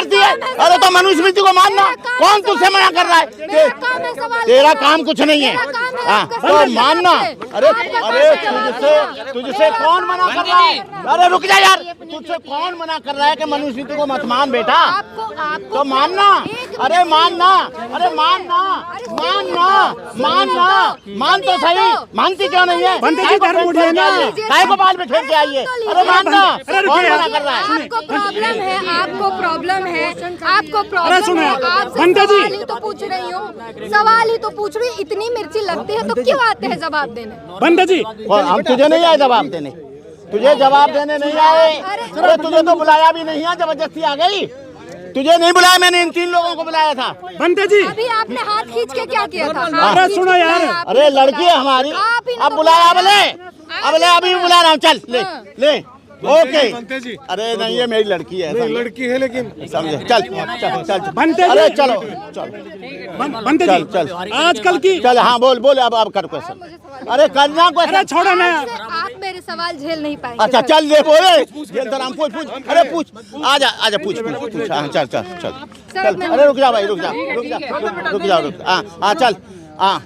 करती है? अरे तो मनुस्मृति को मानना, कौन तुझसे मना कर रहा है? तेरा काम कुछ नहीं है, तो मानना। अरे अरे तुझसे कौन मना कर रहा है? अरे रुक जा यार, तुझसे कौन मना कर रहा है कि मनुस्मृति को मत मान बेटा? तो मानना, अरे मानना, अरे मानना, मानना, मानना, मान तो सही, मानती क्यों नहीं है? काय को बाल में फेंक के आइए? अरे मानना, कौन मना कर रहा है? आपको प्रॉब्लम है, आपको प्रॉब्लम है, आपको प्रॉब्लम है। आपसे सवाल ही तो पूछ रही हूँ, सवाल ही तो पूछ रही हूँ। इतनी मिर्ची लगती है तो क्यों आते हैं जवाब देने? बंदा जी, हम तुझे नहीं आए जवाब देने, तुझे जवाब देने नहीं आए। अरे तुझे तो बुलाया भी नहीं है, जबरदस्ती आ गई। तुझे नहीं बुलाया, मैंने इन 3 लोगों को बुलाया था। बंदा जी, अभी आपने हाथ खींच के क्या किया था? अरे सुनो यार, अरे लड़की है हमारी, अब बुलाया, अबले अभी बुला रहा हूँ, चल ले ओके। अरे नहीं, ये मेरी लड़की है, लड़की है लेकिन समझे? चल चल चल बनते अरे चलो चल बनते चल जी, चल आजकल की चल। हाँ बोल अब कर क्वेश्चन। अरे करना क्वेश्चन, अरे छोड़ो ना। आप मेरे सवाल झेल नहीं पाएंगे। अच्छा चल ले बोले, पूछ। अरे पूछ, आजा पूछ। हाँ चल चल चल चल। अरे रुक जा भाई, रुक जा। हाँ चल, हाँ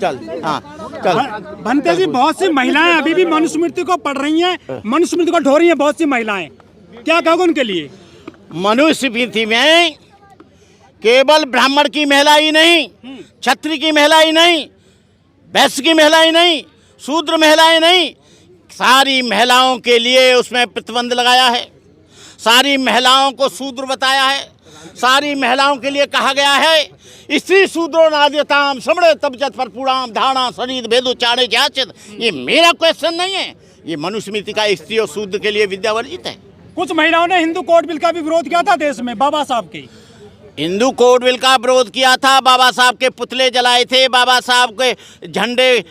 चल, हाँ चल। बनते जी, बहुत सी महिलाएं अभी भी मनुस्मृति को पढ़ रही हैं, मनुस्मृति को ढो रही हैं, बहुत सी महिलाएं, क्या कहोगे उनके लिए? मनुस्मृति में केवल ब्राह्मण की महिला ही नहीं, क्षत्रिय की महिला ही नहीं, वैश्य की महिला ही नहीं, शूद्र महिलाएं नहीं, सारी महिलाओं के लिए उसमें प्रतिबंध लगाया है। सारी महिलाओं को शूद्र बताया है। सारी महिलाओं के लिए कहा गया है, स्त्री शूद्रो नाद्यताम समणे तपजत पर पुराम धारणा शरीर भेदोचारे जाचित। ये मेरा क्वेश्चन नहीं है, ये मनुस्मृति का स्त्री और शूद्र के लिए विद्या वर्जित है। कुछ महिलाओं ने हिंदू कोड बिल का भी विरोध किया था देश में, बाबा साहब के हिंदू कोड बिल का विरोध किया था, बाबा साहब के पुतले जलाए थे, बाबा साहब के झंडे,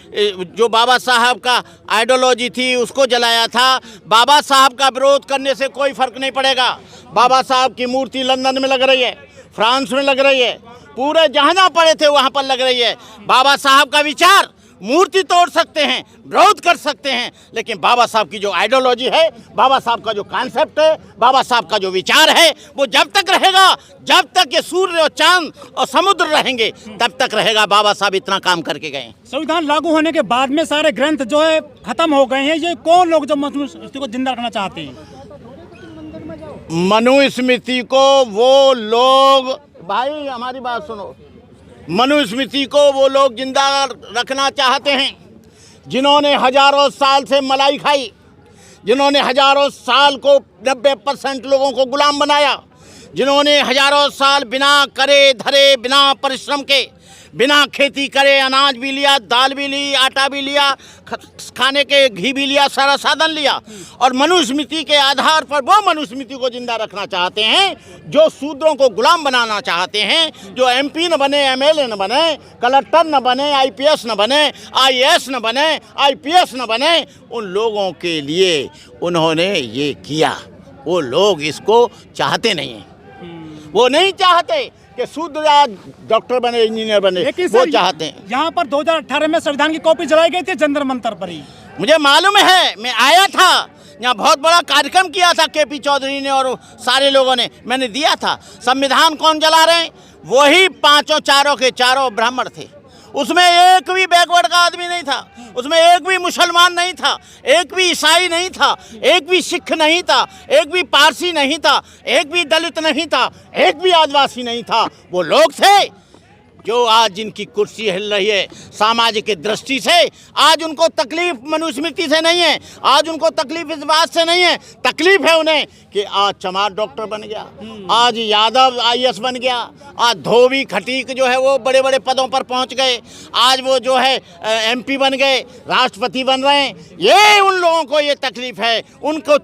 जो बाबा साहब का आइडियोलॉजी थी उसको जलाया था। बाबा साहब का विरोध करने से कोई फर्क नहीं पड़ेगा। बाबा साहब की मूर्ति लंदन में लग रही है, फ्रांस में लग रही है, पूरे जहाँ पड़े थे वहाँ पर लग रही है। बाबा साहब का विचार मूर्ति तोड़ सकते हैं, विरोध कर सकते हैं, लेकिन बाबा साहब की जो आइडियोलॉजी है, बाबा साहब का जो कॉन्सेप्ट है, बाबा साहब का जो विचार है, वो जब तक रहेगा, जब तक ये सूर्य और चांद और समुद्र रहेंगे, तब तक रहेगा। बाबा साहब इतना काम करके गए। संविधान लागू होने के बाद में सारे ग्रंथ जो है खत्म हो गए हैं, ये कौन लोग जो मनुस्मृति को जिंदा रखना चाहते हैं? मनुस्मृति को वो लोग, भाई हमारी बात सुनो, मनुस्मृति को वो लोग जिंदा रखना चाहते हैं जिन्होंने हजारों साल से मलाई खाई, जिन्होंने हजारों साल को 90% लोगों को गुलाम बनाया, जिन्होंने हजारों साल बिना करे धरे, बिना परिश्रम के, बिना खेती करे अनाज भी लिया, दाल भी ली, आटा भी लिया, खाने के घी भी लिया, सारा साधन लिया, और मनुस्मृति के आधार पर वो मनुस्मृति को जिंदा रखना चाहते हैं जो शूद्रों को गुलाम बनाना चाहते हैं, जो MP न बने, MLA न बने, कलेक्टर न बने, IPS न बने, IAS न बने, IPS न बने, उन लोगों के लिए उन्होंने ये किया। वो लोग इसको चाहते नहीं हैं, वो नहीं चाहते कि शूद्र डॉक्टर बने, इंजीनियर बने, वो चाहते हैं। यहाँ पर 2018 में संविधान की कॉपी जलाई गई थी जंतर मंतर पर ही, मुझे मालूम है, मैं आया था यहाँ, बहुत बड़ा कार्यक्रम किया था KP चौधरी ने और सारे लोगों ने, मैंने दिया था। संविधान कौन जला रहे हैं? वही पांचों चारों के चारों ब्राह्मण थे। उसमें एक भी बैकवर्ड का आदमी नहीं था, उसमें एक भी मुसलमान नहीं था, एक भी ईसाई नहीं था, एक भी सिख नहीं था, एक भी पारसी नहीं था, एक भी दलित नहीं था, एक भी आदिवासी नहीं था। वो लोग थे जो आज जिनकी कुर्सी हिल रही है सामाजिक दृष्टि से। आज उनको तकलीफ मनुस्मृति से नहीं है, आज उनको तकलीफ इस बात से नहीं है, तकलीफ है उन्हें कि आज चमार डॉक्टर बन गया, आज यादव IAS बन गया, आज धोबी खटीक जो है वो बड़े बड़े पदों पर पहुंच गए, आज वो जो है MP बन गए, राष्ट्रपति बन रहे हैं। ये उन लोगों को ये तकलीफ है, उनको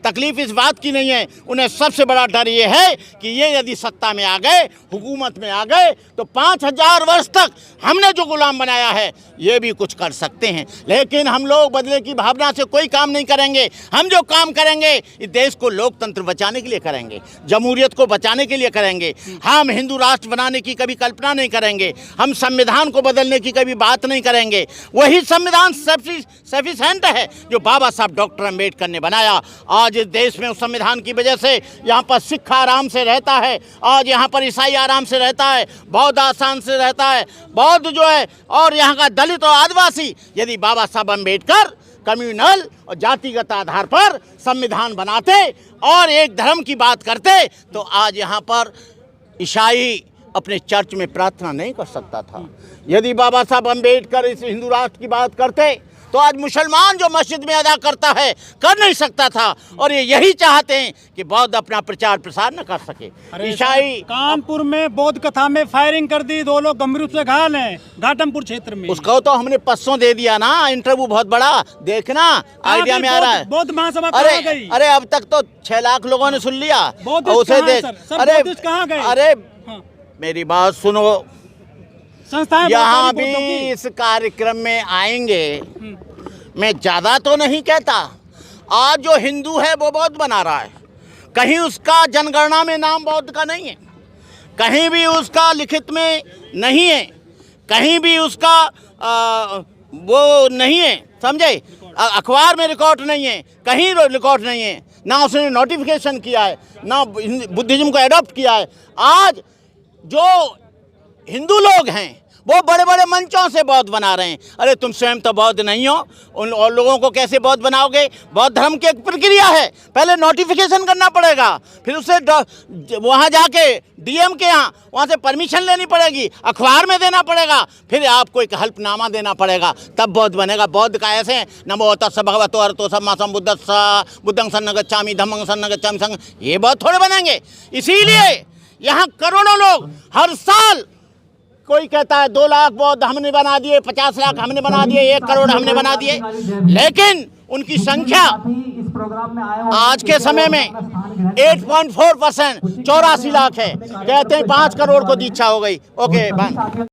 तकलीफ इस बात की नहीं है। उन्हें सबसे बड़ा डर ये है कि ये यदि सत्ता में आ गए, हुकूमत में आ गए, तो 5000 वर्ष तक हमने जो गुलाम बनाया है ये भी कुछ कर सकते हैं। लेकिन हम लोग बदले की भावना से कोई काम नहीं करेंगे। हम जो काम करेंगे इस देश को लोग लोकतंत्र बचाने के लिए करेंगे, जमहूरियत को बचाने के लिए करेंगे। हम हिंदू राष्ट्र बनाने की कभी कल्पना नहीं करेंगे, हम संविधान को बदलने की कभी बात नहीं करेंगे। वही संविधान सफिशिएंट है जो बाबा साहब डॉक्टर अम्बेडकर ने बनाया। आज इस देश में उस संविधान की वजह से यहाँ पर सिख आराम से रहता है, आज यहाँ पर ईसाई आराम से रहता है, बौद्ध आसान से रहता है, बौद्ध जो है, और यहाँ का दलित और आदिवासी। यदि बाबा साहब अम्बेडकर कम्युनल और जातिगत आधार पर संविधान बनाते और एक धर्म की बात करते तो आज यहाँ पर ईसाई अपने चर्च में प्रार्थना नहीं कर सकता था। यदि बाबा साहब अम्बेडकर इस हिंदू राष्ट्र की बात करते तो आज मुसलमान जो मस्जिद में अदा करता है कर नहीं सकता था। और ये यही चाहते हैं कि बौद्ध अपना प्रचार प्रसार न कर सके। ईसाई कानपुर में बौद्ध कथा में फायरिंग कर दी, 2 लोग गंभीर रूप से घायल हैं घाटमपुर क्षेत्र में। उसको तो हमने परसों दे दिया ना, इंटरव्यू बहुत बड़ा, देखना आइडिया में आ रहा है। बौद्ध महासभा अरे गई? अरे अब तक तो 6 लाख लोगों ने सुन लिया। उसे देख, अरे मेरी बात सुनो, यहाँ भी इस कार्यक्रम में आएंगे। मैं ज़्यादा तो नहीं कहता, आज जो हिंदू है वो बौद्ध बना रहा है, कहीं उसका जनगणना में नाम बौद्ध का नहीं है, कहीं भी उसका लिखित में नहीं है, कहीं भी उसका वो नहीं है, समझे, अखबार में रिकॉर्ड नहीं है, कहीं रिकॉर्ड नहीं है, ना उसने नोटिफिकेशन किया है, ना बुद्धिज्म को एडॉप्ट किया है। आज जो हिंदू लोग हैं वो बड़े बड़े मंचों से बौद्ध बना रहे हैं। अरे तुम स्वयं तो बौद्ध नहीं हो, उन और लोगों को कैसे बौद्ध बनाओगे? बौद्ध धर्म की एक प्रक्रिया है, पहले नोटिफिकेशन करना पड़ेगा, फिर उससे वहाँ जाके डीएम के यहाँ वहाँ से परमिशन लेनी पड़ेगी, अखबार में देना पड़ेगा, फिर आपको एक हल्फनामा देना पड़ेगा, तब बौद्ध बनेगा। बौद्ध का ऐसे नमो तस्स भगवतो अरहतो सम्मा सम्बुद्धस्स बुद्धं शरणं गच्छामि धम्मं शरणं गच्छामि संघं, ये बौद्ध थोड़े बनेंगे। इसीलिए यहाँ करोड़ों लोग हर साल, कोई कहता है 2 लाख बौद्ध हमने बना दिए, 50 लाख हमने बना दिए, 1 करोड़ हमने बना दिए, लेकिन उनकी संख्या आज के समय में 8.4% 84 लाख है। कहते हैं 5 करोड़ को दीक्षा हो गई। Okay bye.